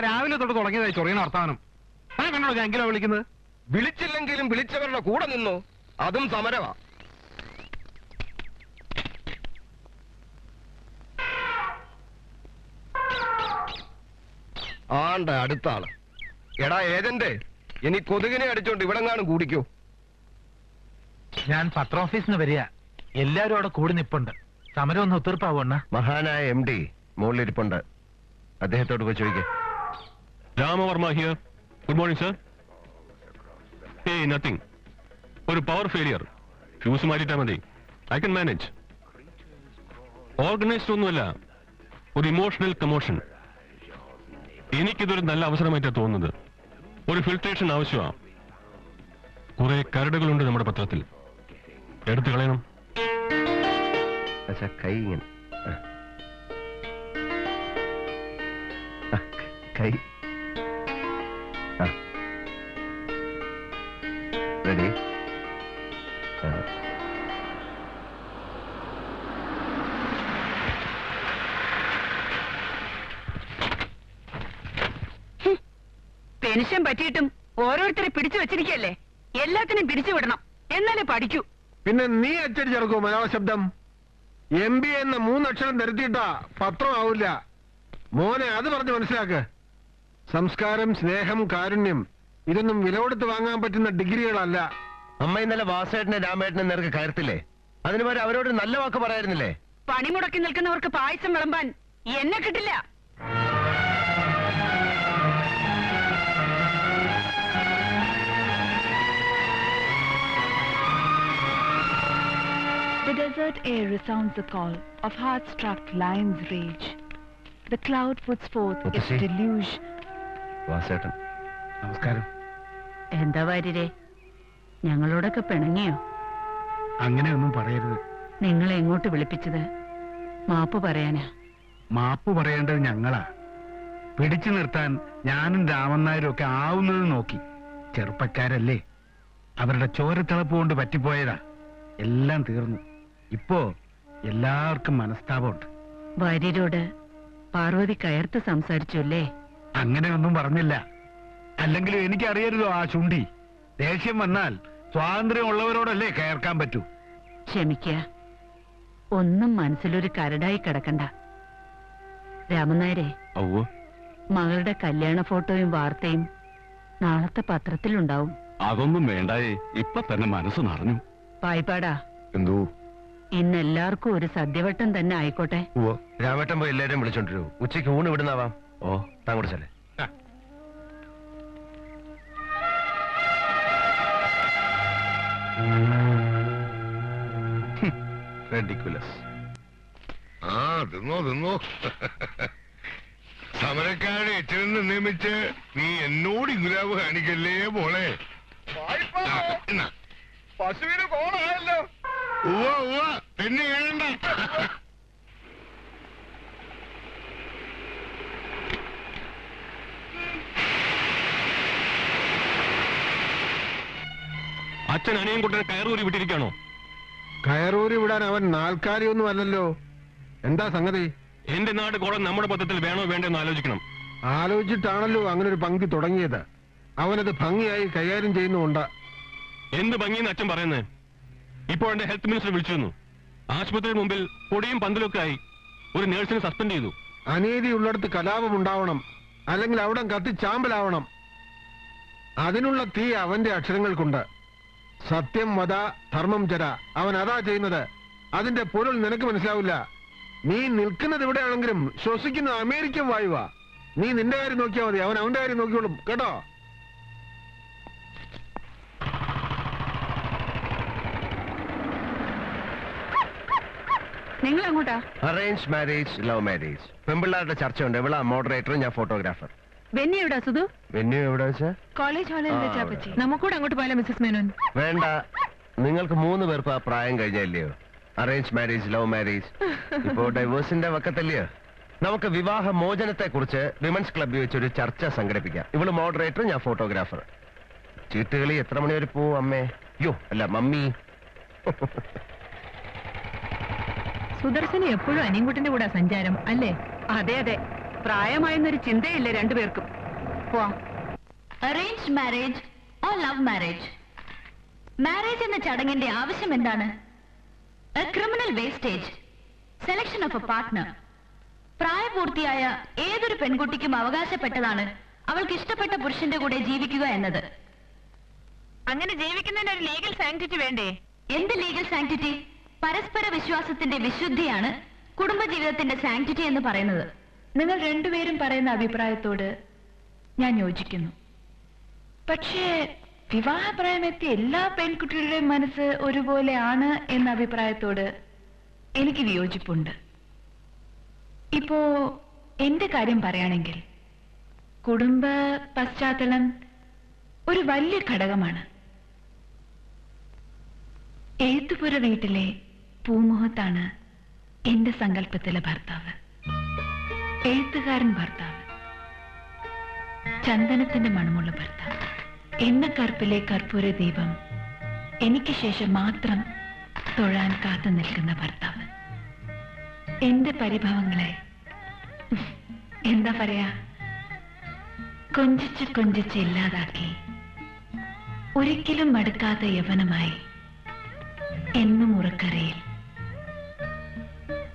രാവിലെ തൊട്ട് തുടങ്ങിയതായി ചൊറിയുന്ന വർത്താനം. താൻ കണ്ടോ ഞാൻ എങ്കിലോ വിളിക്കുന്നത്? വിളിച്ചില്ലെങ്കിലും വിളിച്ചവരുടെ കൂടെ നിന്നു, അതും സമരമാ. ആണ്ട അടുത്ത ആള്. എടാ ഏജന്റ്, ഇനി കൊതുകിനെ അടിച്ചോണ്ട് ഇവിടെങ്ങാനും കൂടിക്കോ. ഞാൻ പത്രോഫീസിന് വരിക. എല്ലാരും അവിടെ കൂടി നിപ്പുണ്ട്. സമരം ഒന്ന് ഒത്തീർപ്പാവണ്ണ. മഹാനായ MD മുകളിലിരിപ്പുണ്ട്, അദ്ദേഹത്തോട് പോയി ചോദിക്കേ. Ramavarma here. Good morning sir. ഏയ് നത്തിങ്. ഒരു പവർ ഫെയിലിയർ. ഫ്യൂസ് മാറ്റിട്ടാ മതി. I can manage. ഓർഗനൈസ്ഡ് ഒന്നുമല്ല, ഒരു ഇമോഷണൽ കമോഷൻ. എനിക്കിതൊരു നല്ല അവസരമായിട്ടാണ് തോന്നുന്നത്. ഒരു ഫിൽട്രേഷൻ ആവശ്യമാണ്. കുറെ കരടുകളുണ്ട് നമ്മുടെ പത്രത്തിൽ, എടുത്തു കളയണം. കൈ ഇങ്ങനെ കൈ റെഡി. പെൻഷൻ പറ്റിയിട്ടും ഓരോരുത്തരെ പിടിച്ചു വെച്ചിരിക്കല്ലേ. എല്ലാത്തിനും പിരിച്ചു വിടണം, എന്നാലേ പഠിക്കൂ. പിന്നെ നീ അച്ചടിച്ചിറക്കൂ മലയാള ശബ്ദം. MB എന്ന 3 അക്ഷരം നിരത്തിയിട്ടാ പത്രം ആവില്ല മോനെ. അത് പറഞ്ഞ് മനസ്സിലാക്ക്. സംസ്കാരം, സ്നേഹം, കാരുണ്യം ഇതൊന്നും വില കൊടുത്ത് വാങ്ങാൻ പറ്റുന്ന ഡിഗ്രികളല്ല. അമ്മ ഇന്നലെ വാസേട്ടനെ രാമേട്ടനെ നേർക്ക് കയർത്തില്ലേ? അതിന് വരെ അവരോട് നല്ല വാക്ക് പറയായിരുന്നില്ലേ? പണിമുടക്കി നിൽക്കുന്നവർക്ക് പായസം വിളമ്പാൻ എന്നെ കിട്ടില്ല. The desert air resounds the call of heart-struck lion's rage. The cloud puts forth its deluge. വാസേട്ടൻ നമസ്കാരം. എന്താ വാര്യരെ, ഞങ്ങളോടൊക്കെ പിണങ്ങിയോ? അങ്ങനെയൊന്നും പറയരുത്. നിങ്ങളെ എങ്ങോട്ട് വിളിപ്പിച്ചത് മാപ്പ് പറയാനാ. മാപ്പ് പറയേണ്ടത് ഞങ്ങളാ. പിടിച്ചു നിർത്താൻ ഞാനും രാമൻ നായരും ഒക്കെ ആവുന്നത് നോക്കി. ചെറുപ്പക്കാരല്ലേ, അവരുടെ ചോരത്തിളപ്പ് കൊണ്ട് പറ്റിപ്പോയതാ. എല്ലാം തീർന്നു. ഇപ്പോ എല്ലാവർക്കും മനസ്താപമുണ്ട്. വാര്യരോട് പാർവതി കയർത്ത് സംസാരിച്ചു അല്ലേ? അങ്ങനെയൊന്നും പറഞ്ഞില്ല. അല്ലെങ്കിലും എനിക്കറിയരുതോ ആ ചുണ്ടി. ദേഷ്യം വന്നാൽ സ്വാതന്ത്ര്യം ഉള്ളവരോടല്ലേ കയർക്കാൻ പറ്റൂ. ക്ഷമിക്ക, ഒന്നും മനസ്സിലൊരു കരടായി കിടക്കണ്ട. രാമനായരെ, മകളുടെ കല്യാണ ഫോട്ടോയും വാർത്തയും നാളത്തെ പത്രത്തിലുണ്ടാവും. അതൊന്നും വേണ്ടായേ, ഇപ്പൊ തന്നെ മനസ്സ് നിറഞ്ഞു. പായ്പാടാ, എന്തോ ഇന്ന് എല്ലാവർക്കും ഒരു സദ്യവട്ടം തന്നെ ആയിക്കോട്ടെ. രാമേട്ടൻ പോയി എല്ലാവരെയും വിളിച്ചോണ്ടിരൂ. ഉച്ചയ്ക്ക് ഊണ് വിടുന്നാവാം. ഓ താങ്കൂടെ ചെല്ലേ. റെഡിക്കുലസ്. തിന്നോ സമരക്കാരെ എച്ചെന്ന് നിയമിച്ച് നീ എന്നോട് ഇങ്ങുലാവ് കാണിക്കല്ലേ മോളെ. പശുവിന് കോണായല്ലോ. തന്നെ കേഴണ്ട. അച്ഛൻ അനിയൻ കുട്ടനെ കയറൂരി വിട്ടിരിക്കാണോ? കയറൂരി വിടാൻ അവൻ നാൽക്കാരിയൊന്നും അല്ലല്ലോ. എന്താ സംഗതി? എന്റെ നാട് കോളം നമ്മുടെ പത്രത്തിൽ വേണോ വേണ്ടെന്ന് ആലോചിക്കണം. ആലോചിച്ചിട്ടാണല്ലോ അങ്ങനെ ഒരു പങ്കി തുടങ്ങിയത്. അവനത് ഭംഗിയായി കൈകാര്യം ചെയ്യുന്നുണ്ട്. എന്ത് ഭംഗിയെന്ന് അച്ഛൻ പറയുന്നേ? ഇപ്പോൾ എന്റെ ഹെൽത്ത് മിനിസ്റ്റർ വിളിച്ചിരുന്നു. ആശുപത്രിയുടെ മുമ്പിൽ പൊടിയും പന്തലൊക്കെ ആയി ഒരു നേഴ്സിനെ സസ്പെൻഡ് ചെയ്തു. അനീതിയുള്ളിടത്ത് കലാപം ഉണ്ടാവണം, അല്ലെങ്കിൽ അവിടെ കത്തി ചാമ്പലാവണം. അതിനുള്ള തീ അവന്റെ അക്ഷരങ്ങൾക്കുണ്ട്. സത്യം വദ ധർമ്മം ചര. അവൻ അതാ ചെയ്യുന്നത്. അതിന്റെ പൊരുൾ നിനക്ക് മനസ്സിലാവില്ല. നീ നിൽക്കുന്നത് ഇവിടെയാണെങ്കിലും ശ്വസിക്കുന്നത് അമേരിക്കൻ വായുവാ. നീ നിന്റെ കാര്യം നോക്കിയാൽ മതി, അവൻ അവന്റെ കാര്യം നോക്കിയോളും കേട്ടോ. നിങ്ങൾ എങ്ങോട്ടാ? Arrange marriage, love marriage. പെമ്പിള്ളാരുടെ ചർച്ചയുണ്ട്. ഇവളാ മോഡറേറ്റർ, ഞാൻ ഫോട്ടോഗ്രാഫർ. വെന്നി എവിടാ സുധു? വെന്യൂ എവിടെ വെച്ചാ? കോളേജ് ഹാളിൽ വെച്ചാ പറ്റി. നമുക്കൂടെ അങ്ങോട്ട് പോയാലോ മിസ്സസ് മേനോൻ? വേണ്ട, നിങ്ങൾക്ക് 3 പേർക്കും ആ പ്രായം കഴിഞ്ഞല്ലയോ? Arrange marriage, love marriage. ഇപ്പോ ഡൈവേഴ്സിന്റെ വക്കത്തല്ലയോ? നമുക്ക് വിവാഹ മോചനത്തെ കുറിച്ച് വിമൻസ് ക്ലബ്ബിൽ വെച്ചൊരു ചർച്ച സംഘടിപ്പിക്കാം. ഇവള് മോഡറേറ്റർ, ഞാൻ ഫോട്ടോഗ്രാഫർ. ചീട്ടുകളി എത്ര മണി വരെ പോവും അമ്മേ? യോ അല്ല മമ്മി. സുദർശന് എപ്പോഴും അനിയൻകുട്ടിന്റെ കൂടെ സഞ്ചാരം അല്ലേ? അതെ അതെ, പ്രായമായെന്നൊരു ചിന്തയില്ല രണ്ടുപേർക്കും. പോവാം. Arranged marriage or love marriage? Marriage എന്ന ചടങ്ങിന്റെ ആവശ്യം എന്താണ്? A criminal wastage, selection of A partner. പ്രായപൂർത്തിയായ ഏതൊരു പെൺകുട്ടിക്കും അവകാശപ്പെട്ടതാണ് അവൾക്ക് ഇഷ്ടപ്പെട്ട പുരുഷന്റെ കൂടെ ജീവിക്കുക എന്നത്. അങ്ങനെ ജീവിക്കുന്നതിന് ഒരു ലീഗൽ സാങ്ക്ടിറ്റി വേണ്ടേ? എന്ത് ലീഗൽ സാങ്ക്ടിറ്റി? പരസ്പര വിശ്വാസത്തിന്റെ വിശുദ്ധിയാണ് കുടുംബജീവിതത്തിന്റെ സാങ്ക്ടിറ്റി എന്ന് പറയുന്നത്. നിങ്ങൾ രണ്ടുപേരും പറയുന്ന അഭിപ്രായത്തോട് ഞാൻ യോജിക്കുന്നു. പക്ഷേ വിവാഹപ്രായമെത്തിയ എല്ലാ പെൺകുട്ടികളുടെയും മനസ്സ് ഒരുപോലെയാണ് എന്ന അഭിപ്രായത്തോട് എനിക്ക് വിയോജിപ്പുണ്ട്. ഇപ്പോ എന്റെ കാര്യം പറയുകയാണെങ്കിൽ കുടുംബ പശ്ചാത്തലം ഒരു വലിയ ഘടകമാണ്. എഴുത്തുപുര വീട്ടിലെ പൂമുഖത്താണ് എന്റെ സങ്കല്പത്തിലെ ഭർത്താവ്. എഴുത്തുകാരൻ ഭർത്താവ്, ചന്ദനത്തിന്റെ മണമുള്ള ഭർത്താവ്, എണ്ണക്കറുപ്പിലെ കർപ്പൂര ദീപം എനിക്ക് ശേഷം മാത്രം തൊഴാൻ കാത്തു നിൽക്കുന്ന ഭർത്താവ്. എന്റെ പരിഭവങ്ങളെ എന്താ പറയാ, കൊഞ്ചിച്ച് കൊഞ്ചിച്ച് ഇല്ലാതാക്കി ഒരിക്കലും മടുക്കാത്ത യവനമായി എന്നും ഉറക്കരയിൽ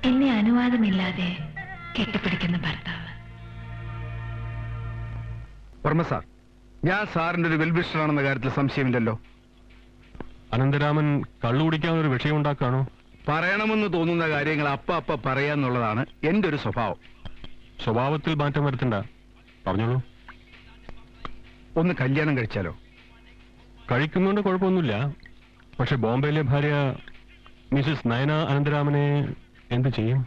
എന്നെ അനുവാദമില്ലാതെ കെട്ടിപ്പിടിക്കുന്ന ഭർത്താവ്. വർമ്മ സാർ, ഞാൻ സാറിന്റെ ഒരു വെൽവിഷറാണെന്ന കാര്യത്തിൽ സംശയമില്ലല്ലോ. അനന്തരാമൻ കള്ളുകുടിക്കാൻ ഒരു വിഷയം ഉണ്ടാക്കാണോ? പറയണമെന്ന് തോന്നുന്ന കാര്യങ്ങൾ അപ്പ പറയാന്നുള്ളതാണ് എന്റെ ഒരു സ്വഭാവം. സ്വഭാവത്തിൽ മാറ്റം വരുത്തണ്ട, പറഞ്ഞോളൂ. ഒന്ന് കല്യാണം കഴിച്ചാലോ? കഴിക്കുന്നുണ്ട്, കുഴപ്പമൊന്നുമില്ല. പക്ഷെ ബോംബെയിലെ ഭാര്യ മിസസ് നയന അനന്തരാമനെ എന്ത് ചെയ്യും?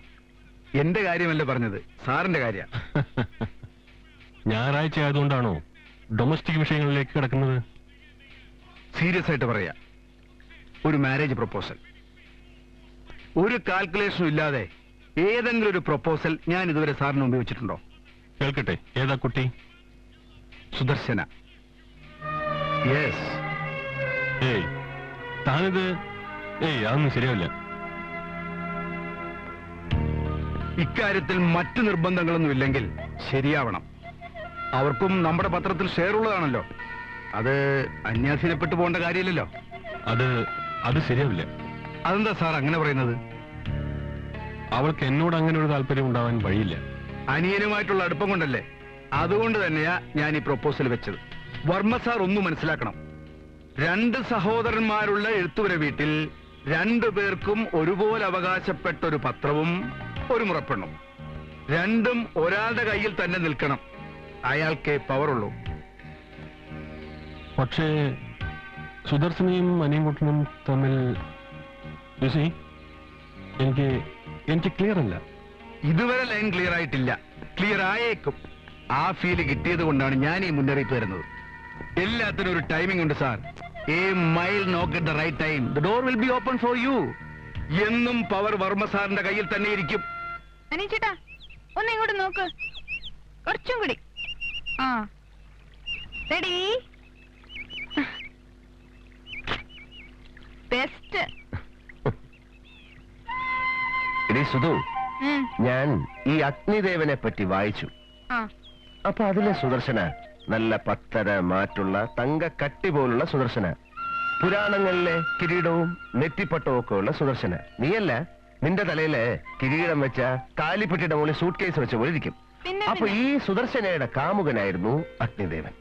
എന്റെ കാര്യമല്ല പറഞ്ഞത്, സാറിന്റെ കാര്യ. ഞായറാഴ്ച ആയതുകൊണ്ടാണോ ഡൊമസ്റ്റിക് വിഷയങ്ങളിലേക്ക് കിടക്കുന്നത്? സീരിയസ് ആയിട്ട് പറയാ, ഒരു മാരേജ് പ്രപ്പോസൽ, ഒരു കാൽക്കുലേഷനും ഇല്ലാതെ ഏതെങ്കിലും ഒരു പ്രപ്പോസൽ ഞാൻ ഇതുവരെ സാറിന് മുമ്പ് വെച്ചിട്ടുണ്ടോ? കേൾക്കട്ടെ, ഏതാ കുട്ടി? സുദർശന. യെസ്. ഏയ് താനിത് അതൊന്നും ശരിയാവില്ല. ഇക്കാര്യത്തിൽ മറ്റു നിർബന്ധങ്ങളൊന്നും ഇല്ലെങ്കിൽ ശരിയാവണം. അവർക്കും നമ്മുടെ പത്രത്തിൽ ഷെയർ ഉള്ളതാണല്ലോ. അത് അന്യാധീനപ്പെട്ടു പോകേണ്ട കാര്യമില്ലല്ലോ. അത് ശരിയാവില്ല. അതെന്താ സാർ അങ്ങനെ പറയുന്നത്? അവൾക്ക് എന്നോട് അങ്ങനെ ഒരു താല്പര്യം ഉണ്ടാവാൻ വഴിയില്ല. അനിയനുമായിട്ടുള്ള അടുപ്പം കൊണ്ടല്ലേ? അതുകൊണ്ട് തന്നെയാ ഞാൻ ഈ പ്രൊപ്പോസൽ വെച്ചത്. വർമ്മ സാർ ഒന്നും മനസ്സിലാക്കണം. രണ്ട് സഹോദരന്മാരുള്ള എഴുത്തുപുര വീട്ടിൽ രണ്ടു പേർക്കും ഒരുപോലെ അവകാശപ്പെട്ട ഒരു പത്രവും ഒരു മുറപ്പെണ്ണും, രണ്ടും ഒരാളുടെ കയ്യിൽ തന്നെ നിൽക്കണം. അയാൾക്കേ പവറുള്ളൂ. പക്ഷേ സുദർശനയും അനിയൻകുട്ടനും തമ്മിൽ എനിക്ക് ക്ലിയർ അല്ല. ഇതുവരെ ലൈൻ ക്ലിയർ ആയിട്ടില്ല. ക്ലിയർ ആയേക്കും. ആ ഫീല് കിട്ടിയത് കൊണ്ടാണ് ഞാൻ ഈ മുന്നറിയിപ്പ് തരുന്നത്. എല്ലാത്തിനും ഒരു ടൈമിംഗ് ഉണ്ട് sir. A mile knock at the right time, the door will be open for you. എന്നും പവർ വർമ്മ സാറിന്റെ കയ്യിൽ തന്നെ ഇരിക്കും. അനീച്ചേട്ടാ, ഒന്ന് ഇങ്ങോട്ട് നോക്ക്, കുറച്ചും കൂടി. ആ, റെഡി? ബെസ്റ്റ്. സുധു, ഞാൻ ഈ അഗ്നിദേവനെ പറ്റി വായിച്ചു. അപ്പൊ അതിലെ സുദർശന നല്ല പത്തര മാറ്റുള്ള തങ്കക്കട്ടി പോലുള്ള സുദർശന, പുരാണങ്ങളിലെ കിരീടവും നെറ്റിപ്പട്ടവും ഒക്കെ ഉള്ള സുദർശന. നീയല്ല, നിന്റെ തലയില് കിരീടം വെച്ച കാലിപ്പെട്ടിയുടെ മുകളിൽ സൂട്ട് കേസ് വെച്ച പോലെ ഇരിക്കും. അപ്പൊ ഈ സുദർശനയുടെ കാമുകനായിരുന്നു അഗ്നിദേവൻ.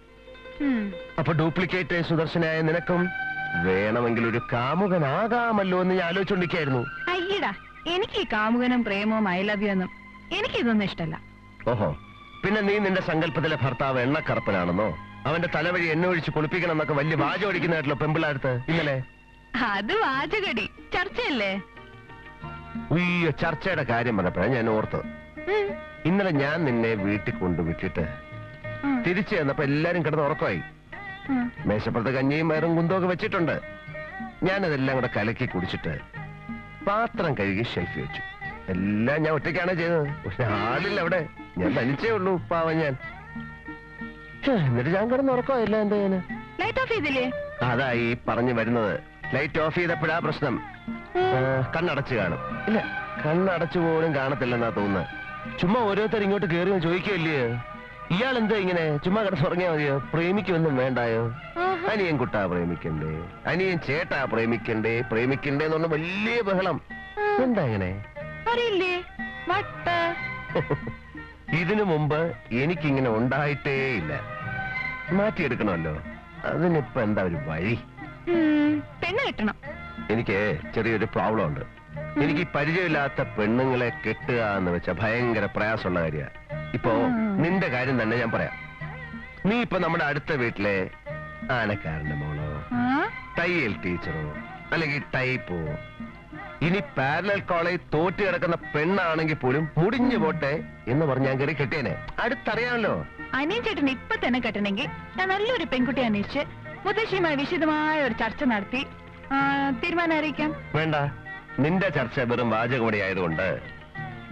അപ്പൊ ഡ്യൂപ്ലിക്കേറ്റ് സുദർശനായ നിനക്കും വേണമെങ്കിൽ ഒരു കാമുകനാകാമല്ലോ എന്ന് ഞാൻ ആലോചിച്ചോണ്ടിരിക്കായിരുന്നു. അയ്യടാ, എനിക്ക് ഈ കാമുകനും പ്രേമവും ഐ ലവ് യു ഒന്നും എനിക്കിതൊന്നും ഇഷ്ടല്ല. ഓഹോ, പിന്നെ നീ നിന്റെ സങ്കല്പത്തിലെ ഭർത്താവ് എണ്ണക്കറപ്പനാണെന്നോ അവന്റെ തലവഴി എണ്ണ ഒഴിച്ച് കുളിപ്പിക്കണം എന്നൊക്കെ വലിയ വാചം അടിക്കുന്നതായിട്ടല്ലോ പെമ്പിളാടുത്ത് ഇന്നലെ. അത് വാചകടി, ചർച്ചയല്ലേ? ഉയ്യോ, ചർച്ചയുടെ കാര്യം പറഞ്ഞപ്പോഴാണ് ഞാൻ ഓർത്തത്. ഇന്നലെ ഞാൻ നിന്നെ വീട്ടിൽ കൊണ്ടുവിട്ടിട്ട് തിരിച്ചു ചെന്നപ്പോ എല്ലാരും കിടന്ന് ഉറക്കമായി. മേശപ്പുറത്ത് കഞ്ഞിയും വയറും കുന്തമൊക്കെ വെച്ചിട്ടുണ്ട്. ഞാനതെല്ലാം കൂടെ കലക്കി കുടിച്ചിട്ട് പാത്രം കഴുകി ഷെൽഫിൽ വെച്ചു. എല്ലാം ഞാൻ ഒറ്റയ്ക്കാണ് ചെയ്തത്. പക്ഷെ ആളില്ല അവിടെ, ഞാൻ തനിച്ചേ ഉള്ളൂ, പാവം ഞാൻ. എന്നിട്ട് ഞാൻ കിടന്ന് ഉറക്കമായില്ല. എന്താ ഞാന് ലൈറ്റ് ഓഫ് ചെയ്തില്ലേ? അതാ ഈ പറഞ്ഞു വരുന്നത്. ലൈറ്റ് ഓഫ് ചെയ്തപ്പോഴാ പ്രശ്നം. കണ്ണടച്ച് കാണും. ഇല്ല, കണ്ണടച്ചു പോലും കാണത്തില്ലെന്നാ തോന്നുന്നത്. ചുമ്മാ ഓരോരുത്തർ ഇങ്ങോട്ട് കയറി ചോദിക്കല്ലേ ഇയാൾ എന്താ ഇങ്ങനെ ചുമ്മാ കിടന്നുറങ്ങിയാ മതിയോ? പ്രേമിക്കൊന്നും വേണ്ടായോ? അനിയൻ കുട്ടാ പ്രേമിക്കണ്ടേ, അനിയൻ ചേട്ടാ പ്രേമിക്കണ്ടേ, പ്രേമിക്കണ്ടേ എന്നുള്ള വലിയ ബഹളം. എന്താ ഇങ്ങനെ? അറിയില്ലേ വട്ട്. ഇതിനു മുമ്പ് എനിക്കിങ്ങനെ ഉണ്ടായിട്ടേ ഇല്ല. മാറ്റിയെടുക്കണമല്ലോ. അതിനിപ്പോ എന്താ ഒരു വഴി? പെണ്ണ് കെട്ടണം. എനിക്ക് ചെറിയൊരു പ്രോബ്ലം ഉണ്ട്. എനിക്ക് ഈ പരിചയമില്ലാത്ത പെണ്ണുങ്ങളെ കെട്ടുക എന്ന് വെച്ചാൽ ഭയങ്കര പ്രയാസമുള്ള കാര്യമാണ്. ഇപ്പോ നിന്റെ കാര്യം തന്നെ ഞാൻ പറയാം. നീ ഇപ്പൊ നമ്മുടെ അടുത്ത വീട്ടിലെ ആനക്കാരന്റെ മോളോ, തയ്യൽ ടീച്ചറോ, അല്ലെങ്കിൽ ടൈപ്പോ, ഇനി പാരലൽ കോളേജ് തോറ്റ് കിടക്കുന്ന പെണ്ണാണെങ്കിൽ പോലും മുടിഞ്ഞു പോട്ടെ എന്ന് പറഞ്ഞ് ഞാൻ കയറി കെട്ടിയേനെ. അടുത്തറിയാമല്ലോ. അനിയൻ ചേട്ടൻ ഇപ്പൊ തന്നെ കെട്ടണമെങ്കിൽ ഞാൻ നല്ലൊരു പെൺകുട്ടി അന്വേഷിച്ച് മുത്തശ്ശിയുമായി വിശദമായ ഒരു ചർച്ച നടത്തി തീരുമാനം അറിയിക്കാം. വേണ്ട, നിന്റെ ചർച്ച വെറും വാചകമടി ആയതുകൊണ്ട്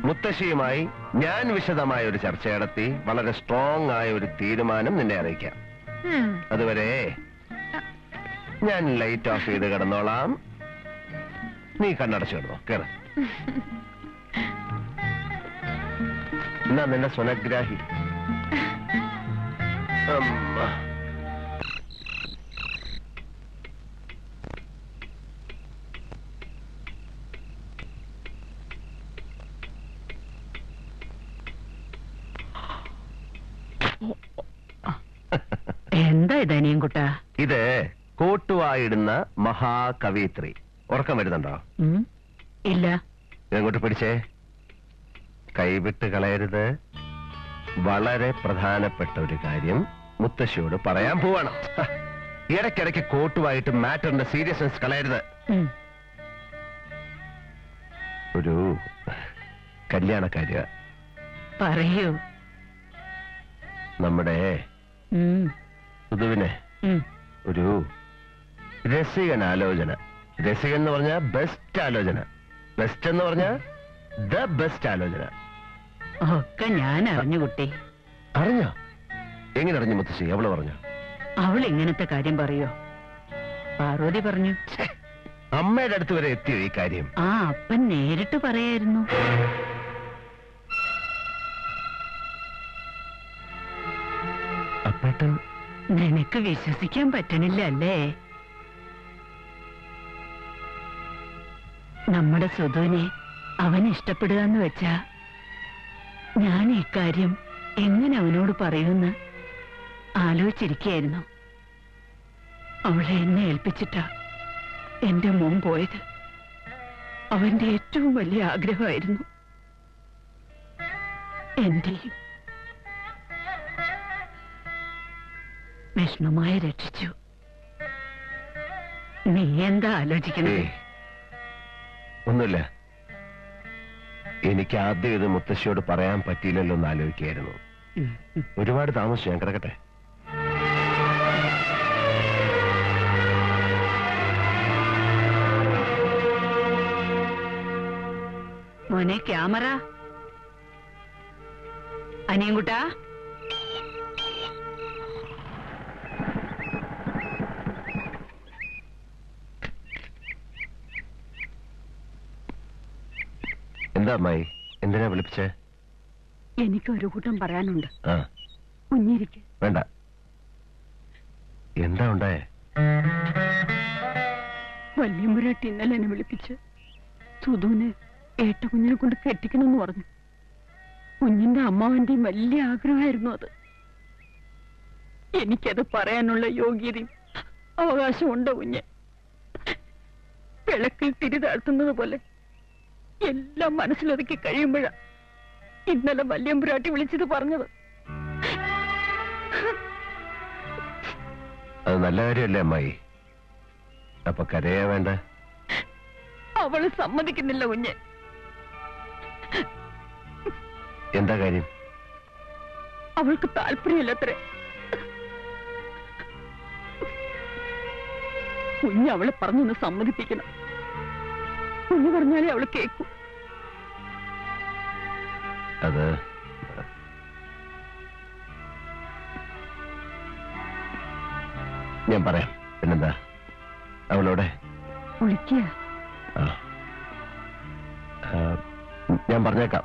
മുത്തശ്ശിയുമായി ഞാൻ വിശദമായ ഒരു ചർച്ച നടത്തി വളരെ സ്ട്രോങ് ആയ ഒരു തീരുമാനം നിന്നെ അറിയിക്കാം. അതുവരെ ഞാൻ ലൈറ്റ് ഓഫ് ചെയ്ത് കിടന്നോളാം. നീ കണ്ണടച്ചു കിടന്നോ. കേറ. എന്നാ നിന്റെ സ്വനഗ്രാഹി. എന്താ ഇത് അനിയൻ കുട്ടാ? ഇത് കോട്ടുവായിടുന്ന മഹാകവിത്രി. ഉറക്കം വരുന്നുണ്ടോ? ഇല്ല. ഇതങ്ങോട്ട് പിടിച്ചേ. കൈവിട്ട് കളയരുത്. വളരെ പ്രധാനപ്പെട്ട ഒരു കാര്യം മുത്തശ്ശിയോട് പറയാൻ പോവാണ്. ഇടയ്ക്കിടയ്ക്ക് കോട്ടുവായിട്ട് മാറ്ററിന്റെ സീരിയസ്നെസ് കളയരുത്. ഒരു കല്യാണക്കാര്യ പറയൂ. നമ്മുടെ സുധുവിനെ ഒരു രസികൻ ആലോചന. രസികൻ എന്ന് പറഞ്ഞാൽ ബെസ്റ്റ് ആലോചന. ബെസ്റ്റ് എന്ന് പറഞ്ഞാൽ ദ ബെസ്റ്റ് ആലോചന. ഒക്കെ ഞാൻ അറിഞ്ഞു കുട്ടി. അറിഞ്ഞോ? എങ്ങനെ അറിഞ്ഞു മുത്തശ്ശി? അവള് പറഞ്ഞു. അവൾ ഇങ്ങനത്തെ കാര്യം പറയോ? പാർവതി പറഞ്ഞു. അമ്മയുടെ അടുത്ത് വരെ എത്തിയോ ഈ കാര്യം? ആ അപ്പൻ നേരിട്ട് പറയായിരുന്നു. അപ്പേട്ടൻ നിനക്ക് വിശ്വസിക്കാൻ പറ്റണില്ല അല്ലേ? നമ്മുടെ സുധുവിനെ അവൻ ഇഷ്ടപ്പെടുക എന്ന് വെച്ചാ ഞാൻ ഇക്കാര്യം എങ്ങനെ അവനോട് പറയുമെന്ന് ആലോചിച്ചിരിക്കുകയായിരുന്നു. അവളെ എന്നെ ഏൽപ്പിച്ചിട്ടാ എന്റെ മോൻ പോയത്. അവന്റെ ഏറ്റവും വലിയ ആഗ്രഹമായിരുന്നു. എന്റെയും. വിഷ്ണുമായി രക്ഷിച്ചു. നീ എന്താ ആലോചിക്കുന്നത്? ഒന്നുമില്ല. എനിക്ക് ആദ്യം ഇത് മുത്തശ്ശിയോട് പറയാൻ പറ്റിയില്ലല്ലോ എന്ന് ആലോചിക്കുകയായിരുന്നു. ഒരുപാട് താമസിച്ചു. ഞാൻ കിടക്കട്ടെ. മോനെ ക്യാമറ. അനിയൻകുട്ടാ, എന്താ അമ്മായി? എന്തിനാ വിളിപ്പിച്ചേ? എനിക്കൊരു കൂട്ടം പറയാനുണ്ട്. ആ കുഞ്ഞിരിക്ക്. വേണ്ട. എന്താ ഉണ്ടായേ? വല്യമ്പുരാട്ടി ഇന്നലെ എന്നെ വിളിപ്പിച്ച് സുധുവിനെ ഏട്ട കുഞ്ഞിനെ കൊണ്ട് കെട്ടിക്കണമെന്ന് പറഞ്ഞു. കുഞ്ഞിന്റെ അമ്മാവന്റെയും വലിയ ആഗ്രഹമായിരുന്നു അത്. എനിക്കത് പറയാനുള്ള യോഗ്യതയും അവകാശമുണ്ടോ കുഞ്ഞെ? വിളക്കിൽ തിരി താഴ്ത്തുന്നത് പോലെ എല്ലാം മനസ്സിലൊതുക്കി കഴിയുമ്പോഴാ ഇന്നലെ വല്യമ്പുരാട്ടി വിളിച്ചത് പറഞ്ഞത്. അത് നല്ല കാര്യമല്ലേ അമ്മായി? അപ്പൊ കരയാ വേണ്ട? അവള് സമ്മതിക്കുന്നില്ല കുഞ്ഞെ. എന്താ കാര്യം? അവൾക്ക് താല്പര്യമില്ലത്രേ. കുഞ്ഞ് അവളെ പറഞ്ഞൊന്ന് സമ്മതിപ്പിക്കണം. കുഞ്ഞ് പറഞ്ഞാലേ അവള് കേൾക്കൂ. അത് ഞാൻ പറയാം. പിന്നെന്താ? അവളോടെ വിളിക്കുക. ഞാൻ പറഞ്ഞേക്കാം.